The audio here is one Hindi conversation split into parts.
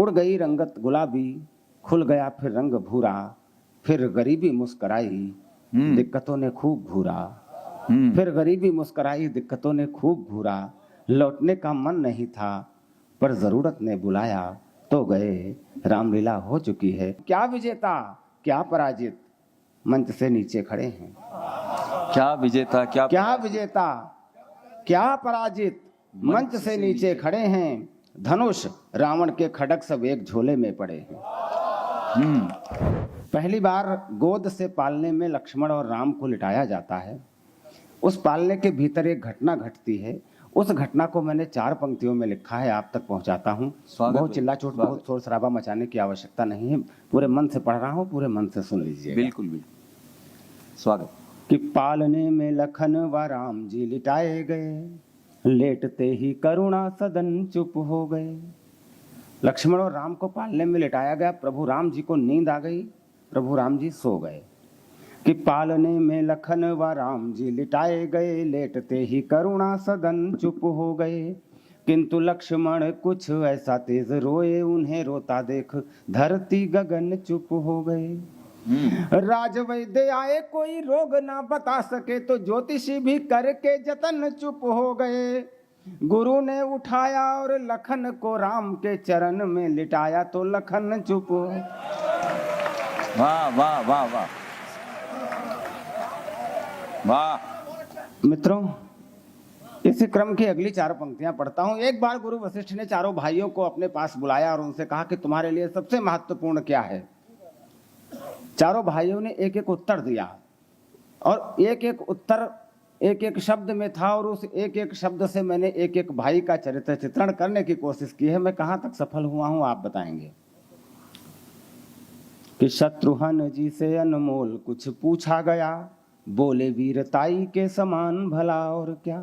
उड़ गई रंगत गुलाबी, खुल गया फिर रंग भूरा, फिर गरीबी मुस्कराई, दिक्कतों ने खूब घूरा। फिर गरीबी मुस्कराई, दिक्कतों ने खूब घूरा, लौटने का मन नहीं था पर जरूरत ने बुलाया, तो गए रामलीला हो चुकी है। क्या विजेता क्या पराजित मंच से नीचे खड़े हैं। क्या विजेता क्या विजेता क्या पराजित मंच से नीचे खड़े हैं। धनुष रावण के खड़ग सब एक झोले में पड़े हैं। पहली बार गोद से पालने में लक्ष्मण और राम को लिटाया जाता है। उस पालने के भीतर एक घटना घटती है। उस घटना को मैंने 4 पंक्तियों में लिखा है, आप तक पहुंचाता हूं। बहुत चिल्ला चोट, बहुत शोर शराबा मचाने की आवश्यकता नहीं है। पूरे मन से पढ़ रहा हूं, पूरे मन से सुन लीजिए। बिल्कुल बिल्कुल। स्वागत। कि पालने में लखन व राम जी लिटाए गए, लेटते ही करुणा सदन चुप हो गए। लक्ष्मण और राम को पालने में लिटाया गया। प्रभु राम जी को नींद आ गई, प्रभु राम जी सो गए। कि पालने में लखन व राम जी लिटाए गए, लेटते ही करुणा सदन चुप हो गए। किंतु लक्ष्मण कुछ ऐसा तेज रोए, उन्हें रोता देख धरती गगन चुप हो गए। राजवैद्य आए कोई रोग ना बता सके, तो ज्योतिषी भी करके जतन चुप हो गए। गुरु ने उठाया और लखन को राम के चरण में लिटाया, तो लखन चुप हो। वाह वाह वाह वाह वाह। मित्रों, इसी क्रम की अगली 4 पंक्तियां पढ़ता हूं। एक बार गुरु वशिष्ठ ने चारों भाइयों को अपने पास बुलाया और उनसे कहा कि तुम्हारे लिए सबसे महत्वपूर्ण क्या है। चारों भाइयों ने एक एक उत्तर दिया और एक एक उत्तर एक एक शब्द में था, और उस एक एक शब्द से मैंने एक एक भाई का चरित्र चित्रण करने की कोशिश की है। मैं कहां तक सफल हुआ हूं आप बताएंगे। कि शत्रुघ्न जी से अनमोल कुछ पूछा गया, बोले वीरताई के समान भला और क्या।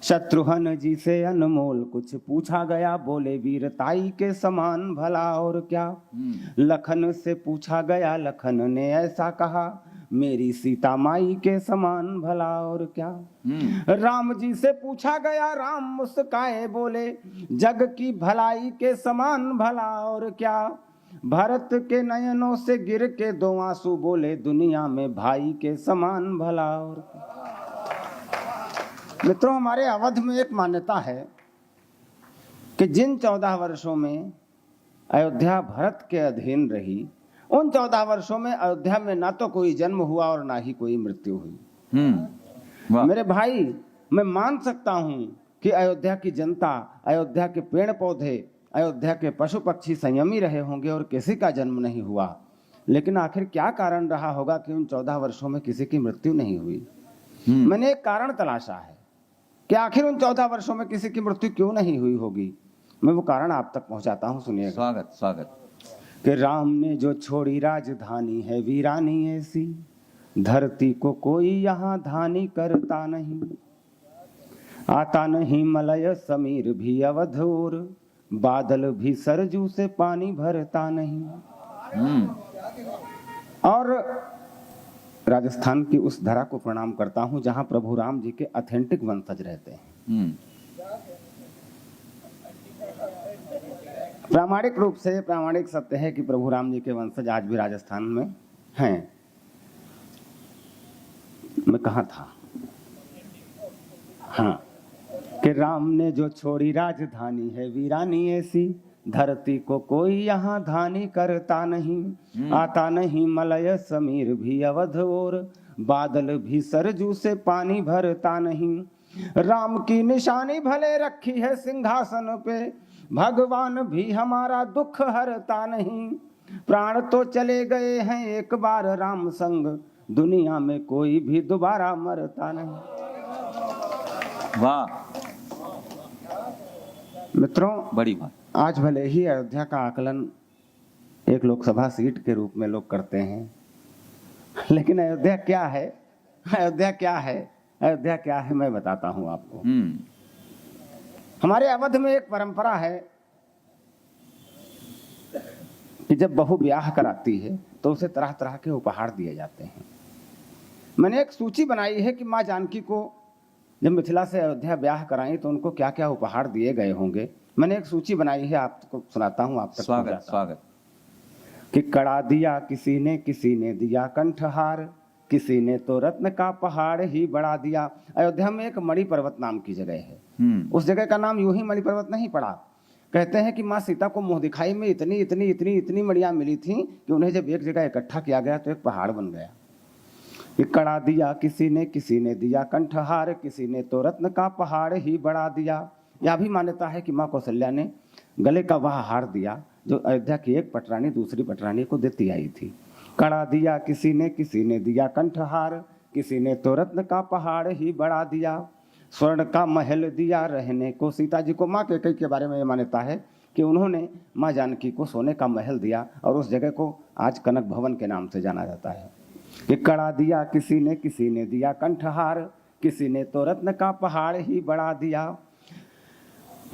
शत्रुघ्न जी से अनमोल कुछ पूछा गया, बोले वीरताई के समान भला और क्या। लखन से पूछा गया, लखन ने ऐसा कहा, मेरी सीता माई के समान भला और क्या। राम जी से पूछा गया, राम मुस्काए बोले, जग की भलाई के समान भला और क्या। भरत के नयनों से गिर के 2 आंसू बोले, दुनिया में भाई के समान भला और क्या। मित्रों, हमारे अवध में एक मान्यता है कि जिन 14 वर्षों में अयोध्या भरत के अधीन रही, उन 14 वर्षों में अयोध्या में ना तो कोई जन्म हुआ और ना ही कोई मृत्यु हुई। मेरे भाई, मैं मान सकता हूं कि अयोध्या की जनता, अयोध्या के पेड़ पौधे, अयोध्या के पशु पक्षी संयमी रहे होंगे और किसी का जन्म नहीं हुआ, लेकिन आखिर क्या कारण रहा होगा कि उन 14 वर्षों में किसी की मृत्यु नहीं हुई। मैंने एक कारण तलाशा है कि आखिर उन 14 वर्षों में किसी की मृत्यु क्यों नहीं हुई होगी। मैं वो कारण आप तक पहुंचाता हूं, सुनिएगा। स्वागत स्वागत। कि राम ने जो छोड़ी राजधानी है वीरानी ऐसी, धरती को कोई यहाँ धानी करता नहीं। आता नहीं मलय समीर भी अवध और, बादल भी सरजू से पानी भरता नहीं। और राजस्थान की उस धरा को प्रणाम करता हूं जहां प्रभु राम जी के ऑथेंटिक वंशज रहते हैं। प्रामाणिक रूप से प्रामाणिक सत्य है कि प्रभु राम जी के वंशज आज भी राजस्थान में हैं। मैं कहा था, हाँ, कि राम ने जो छोड़ी राजधानी है वीरानी ऐसी, धरती को कोई यहाँ धानी करता नहीं। आता नहीं मलय समीर भी अवध और, बादल भी सरजू से पानी भरता नहीं। राम की निशानी भले रखी है सिंहासन पे, भगवान भी हमारा दुख हरता नहीं। प्राण तो चले गए हैं एक बार राम संग, दुनिया में कोई भी दोबारा मरता नहीं। वाह मित्रों, बड़ी बात। आज भले ही अयोध्या का आकलन एक लोकसभा सीट के रूप में लोग करते हैं, लेकिन अयोध्या क्या है, अयोध्या क्या है, अयोध्या क्या है, मैं बताता हूं आपको। हमारे अवध में एक परंपरा है कि जब बहू ब्याह कराती है तो उसे तरह तरह के उपहार दिए जाते हैं। मैंने एक सूची बनाई है कि माँ जानकी को जब मिथिला से अयोध्या ब्याह कराई तो उनको क्या क्या उपहार दिए गए होंगे। मैंने एक सूची बनाई है, आपको सुनाता हूँ, आप तक स्वागत पहुंचाता हूं। स्वागत। कि कड़ा दिया किसी ने दिया कंठहार, किसी ने तो रत्न का पहाड़ ही बढ़ा दिया। अयोध्या में एक मणि पर्वत नाम की जगह है। उस जगह का नाम यूं ही मणि पर्वत नहीं पड़ा। कहते हैं कि माँ सीता को मुंह दिखाई में इतनी इतनी इतनी इतनी मणियां मिली थी कि उन्हें जब एक जगह इकट्ठा किया गया तो एक पहाड़ बन गया। कि कड़ा दिया किसी ने दिया कंठहार, किसी ने तो रत्न का पहाड़ ही बढ़ा दिया। यह भी मान्यता है कि माँ कौशल्या ने गले का वह हार दिया जो अयोध्या की एक पटरानी दूसरी पटरानी को देती आई थी। कड़ा दिया किसी ने दिया कंठहार, किसी ने तो रत्न का पहाड़ ही बढ़ा दिया। स्वर्ण का महल दिया रहने को सीता जी को। माँ कैकेयी के बारे में ये मान्यता है कि उन्होंने माँ जानकी को सोने का महल दिया और उस जगह को आज कनक भवन के नाम से जाना जाता है। कि कड़ा दिया किसी ने दिया कंठहार, किसी ने तो रत्न का पहाड़ ही बढ़ा दिया।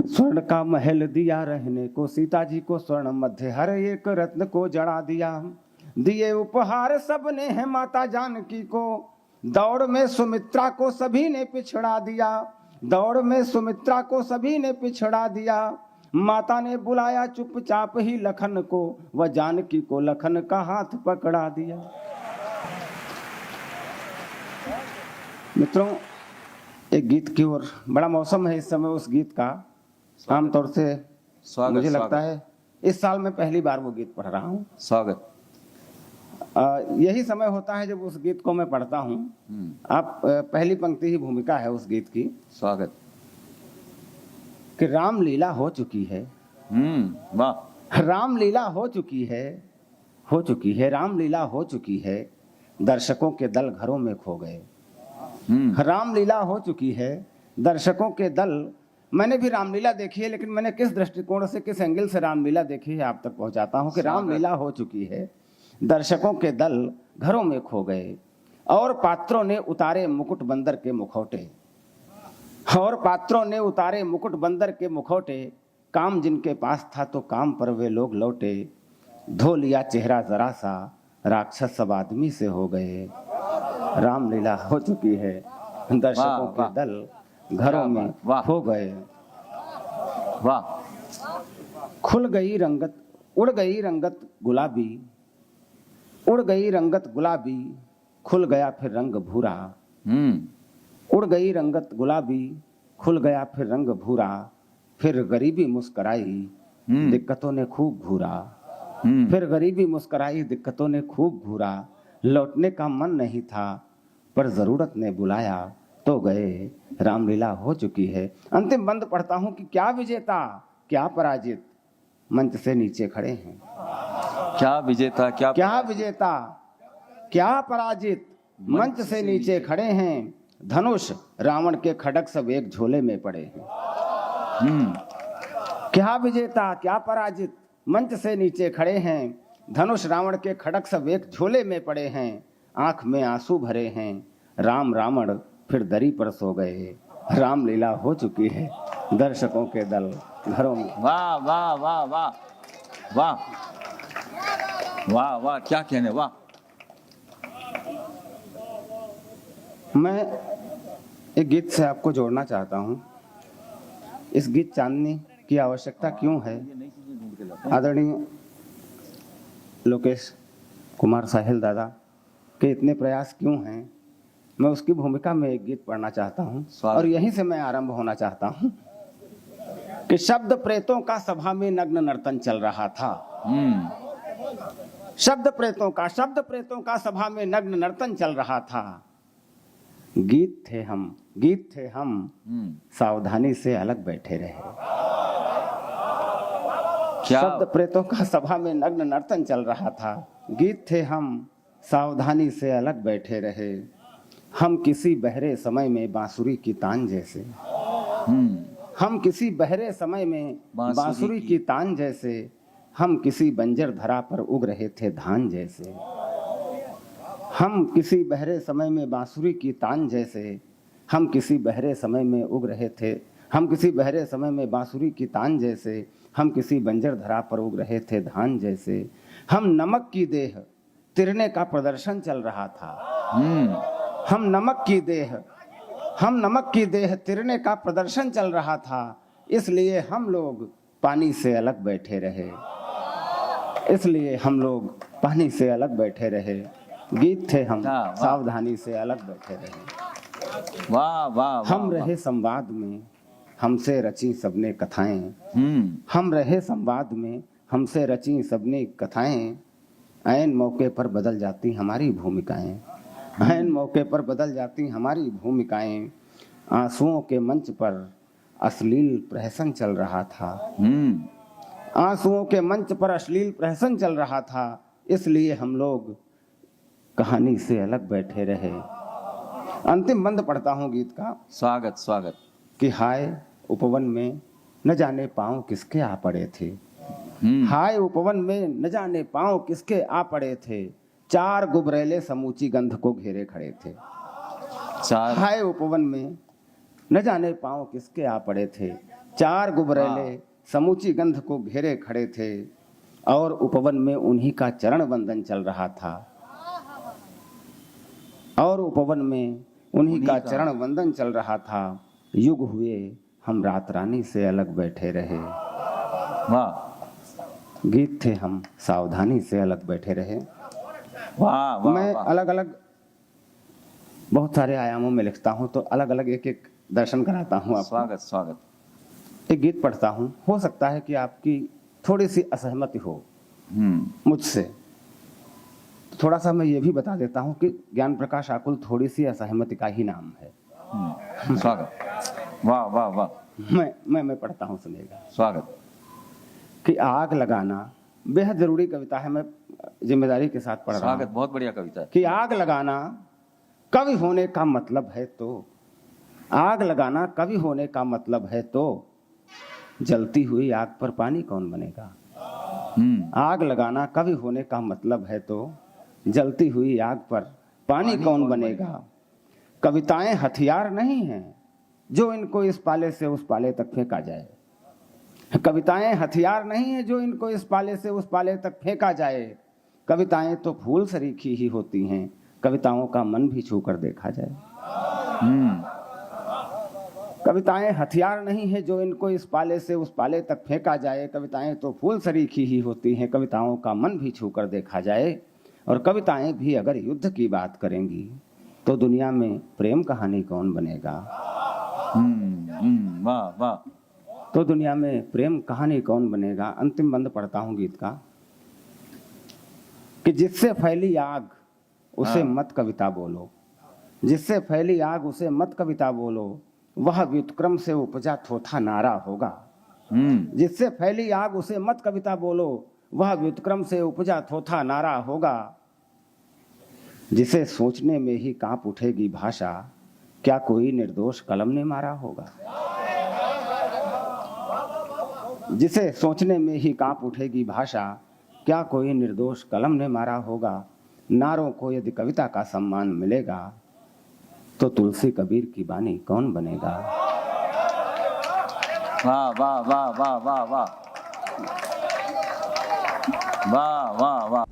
स्वर्ण का महल दिया रहने को सीता जी को, स्वर्ण मध्य हर एक रत्न को जड़ा दिया। दिए उपहार सबने है माता जानकी को, दौड़ में सुमित्रा को सभी ने पिछड़ा दिया। दौड़ में सुमित्रा को सभी ने पिछड़ा दिया। माता ने बुलाया चुपचाप ही लखन को, वह जानकी को लखन का हाथ पकड़ा दिया। मित्रों, एक गीत की ओर, बड़ा मौसम है इस समय उस गीत का। आमतौर से मुझे लगता है इस साल मैं पहली बार वो गीत पढ़ रहा हूँ। स्वागत। यही समय होता है जब उस गीत को मैं पढ़ता हूँ। आप पहली पंक्ति ही भूमिका है उस गीत की। स्वागत। कि रामलीला हो चुकी है। वाह। रामलीला हो चुकी है रामलीला हो चुकी है, दर्शकों के दल घरों में खो गए। रामलीला हो चुकी है, दर्शकों के दल। मैंने भी रामलीला देखी है, लेकिन मैंने किस दृष्टिकोण से, किस एंगल से रामलीला देखी है आप तक पहुंचाता हूं। कि रामलीला हो चुकी है, दर्शकों के दल घरों में खो गए, और पात्रों ने उतारे मुकुट बंदर के मुखौटे। और पात्रों ने उतारे मुकुट बंदर के मुखौटे, काम जिनके पास था तो काम पर वे लोग लौटे। धो लिया चेहरा जरा सा, राक्षस सब आदमी से हो गए। रामलीला हो चुकी है, दर्शकों के दल घरों में खो गए। वाह। खुल गई रंगत, उड़ गई रंगत गुलाबी, उड़ गई रंगत गुलाबी, खुल गया फिर रंग भूरा। उड़ गई रंगत गुलाबी, खुल गया फिर रंग भूरा। फिर गरीबी मुस्कराई, दिक्कतों ने खूब घूरा। फिर गरीबी मुस्कराई, दिक्कतों ने खूब घूरा। लौटने का मन नहीं था, पर जरूरत ने बुलाया तो गए। रामलीला हो चुकी है। अंतिम बंद पढ़ता हूं कि क्या विजेता क्या पराजित मंच से नीचे खड़े हैं। क्या विजेता क्या विजेता क्या पराजित मंच से नीचे खड़े हैं। धनुष रावण के खड्ग सब एक झोले में पड़े हैं। क्या विजेता क्या पराजित मंच से नीचे खड़े हैं। धनुष रावण के खड्ग सब एक झोले में पड़े हैं। आंख में आंसू भरे हैं, राम रावण फिर दरी पर सो गए। रामलीला हो चुकी है, दर्शकों के दल घरों में। वाह वाह वाह वाह वाह वाह वाह, क्या कहने। वाह। मैं एक गीत से आपको जोड़ना चाहता हूं। इस गीत चांदनी की आवश्यकता क्यों है, आदरणीय लोकेश कुमार साहिल दादा के इतने प्रयास क्यों हैं, मैं उसकी भूमिका में एक गीत पढ़ना चाहता हूं। और यहीं से मैं आरंभ होना चाहता हूं कि शब्द प्रेतों का सभा में नग्न नर्तन चल रहा था। शब्द प्रेतों का सभा में नग्न नर्तन चल रहा था। गीत थे हम सावधानी से अलग बैठे रहे। शब्द प्रेतों का सभा में नग्न नर्तन चल रहा था। गीत थे हम सावधानी से अलग बैठे रहे। हम किसी बहरे समय में बांसुरी की तान जैसे। हम किसी बहरे समय में बांसुरी की तान जैसे। हम किसी बंजर धरा पर उग रहे थे धान जैसे। हम किसी बहरे समय में बांसुरी की तान जैसे। हम किसी बहरे समय में उग रहे थे, हम किसी बहरे समय में बांसुरी की तान जैसे। हम किसी बंजर धरा पर उग रहे थे धान जैसे। हम नमक की देह तिरने का प्रदर्शन चल रहा था। हम नमक की देह तिरने का प्रदर्शन चल रहा था। इसलिए हम लोग पानी से अलग बैठे रहे, इसलिए हम लोग पानी से अलग बैठे रहे। गीत थे हम वाह। सावधानी से अलग बैठे रहे। वाह वाह वाह, हम रहे संवाद में, हमसे रची सबने कथाएं। हम्म, हम रहे संवाद में, हमसे रची सबने कथाएं। ऐन मौके पर बदल जाती हमारी भूमिकाएं, ऐन मौके पर बदल जाती हमारी भूमिकाएं। आंसुओं के मंच पर अश्लील प्रहसन चल रहा था, आंसुओं के मंच पर अश्लील प्रहसन चल रहा था। इसलिए हम लोग कहानी से अलग बैठे रहे। अंतिम बंद पढ़ता हूँ गीत का स्वागत स्वागत। कि हाय उपवन में न जाने पाँव किसके आ पड़े थे, हाय उपवन में न जाने पाँव किसके आ पड़े थे। चार गुबरेले समूची गंध को घेरे खड़े थे। चार, हाय उपवन में न जाने पाँव किसके आ पड़े थे। चार गुबरेले समूची गंध को घेरे खड़े थे। और उपवन में उन्हीं का चरण वंदन चल रहा था, और उपवन में उन्हीं का चरण वंदन चल रहा था। युग हुए हम रात रानी से अलग बैठे रहे। वाह। गीत थे हम सावधानी से अलग बैठे रहे। वाह वाह मैं वाह। अलग अलग बहुत सारे आयामों में लिखता हूँ, तो अलग अलग एक एक दर्शन कराता हूँ आपको। स्वागत स्वागत। एक गीत पढ़ता हूँ, हो सकता है कि आपकी थोड़ी सी असहमति हो मुझसे। थोड़ा सा मैं ये भी बता देता हूँ कि ज्ञान प्रकाश आकुल थोड़ी सी असहमति का ही नाम है। स्वागत। वाह वाह वाह। मैं पढ़ता हूँ, सुनिएगा। स्वागत। कि आग लगाना बेहद जरूरी कविता है, मैं जिम्मेदारी के साथ पढ़ रहा हूँ। स्वागत, बहुत बढ़िया कविता है। कि आग लगाना कवि होने का मतलब है तो, आग लगाना कवि होने का मतलब है तो, जलती हुई आग पर पानी कौन बनेगा। आग लगाना कवि होने का मतलब है तो, जलती हुई आग पर पानी कौन बनेगा। कविताएं हथियार नहीं हैं जो इनको इस पाले से उस पाले तक फेंका जाए। कविताएं हथियार नहीं है जो इनको इस पाले से उस पाले तक फेंका जाए। कविताएं तो फूल सरीखी ही होती हैं, कविताओं का मन भी छू कर देखा जाए। कविताएं हथियार नहीं है जो इनको इस पाले से उस पाले तक फेंका जाए। कविताएं तो फूल सरीखी ही होती हैं, कविताओं का मन भी छू कर देखा जाए। और कविताएं भी अगर युद्ध की बात करेंगी तो दुनिया में प्रेम कहानी कौन बनेगा। वाह वाह। तो दुनिया में प्रेम कहानी कौन बनेगा। अंतिम बंद पढ़ता हूं गीत का कि जिससे फैली आग उसे मत कविता बोलो, जिससे फैली आग उसे मत कविता बोलो, वह व्युत्क्रम से उपजा थोथा नारा होगा। जिससे फैली आग उसे मत कविता बोलो, वह व्युत्क्रम से उपजा थोथा नारा होगा। जिसे सोचने में ही कांप उठेगी भाषा, क्या कोई निर्दोष कलम ने मारा होगा। जिसे सोचने में ही कांप उठेगी भाषा, क्या कोई निर्दोष कलम ने मारा होगा। नारों को यदि कविता का सम्मान मिलेगा तो तुलसी कबीर की बानी कौन बनेगा। वाह वाह वाह वाह वाह वाह वाह वाह वाह।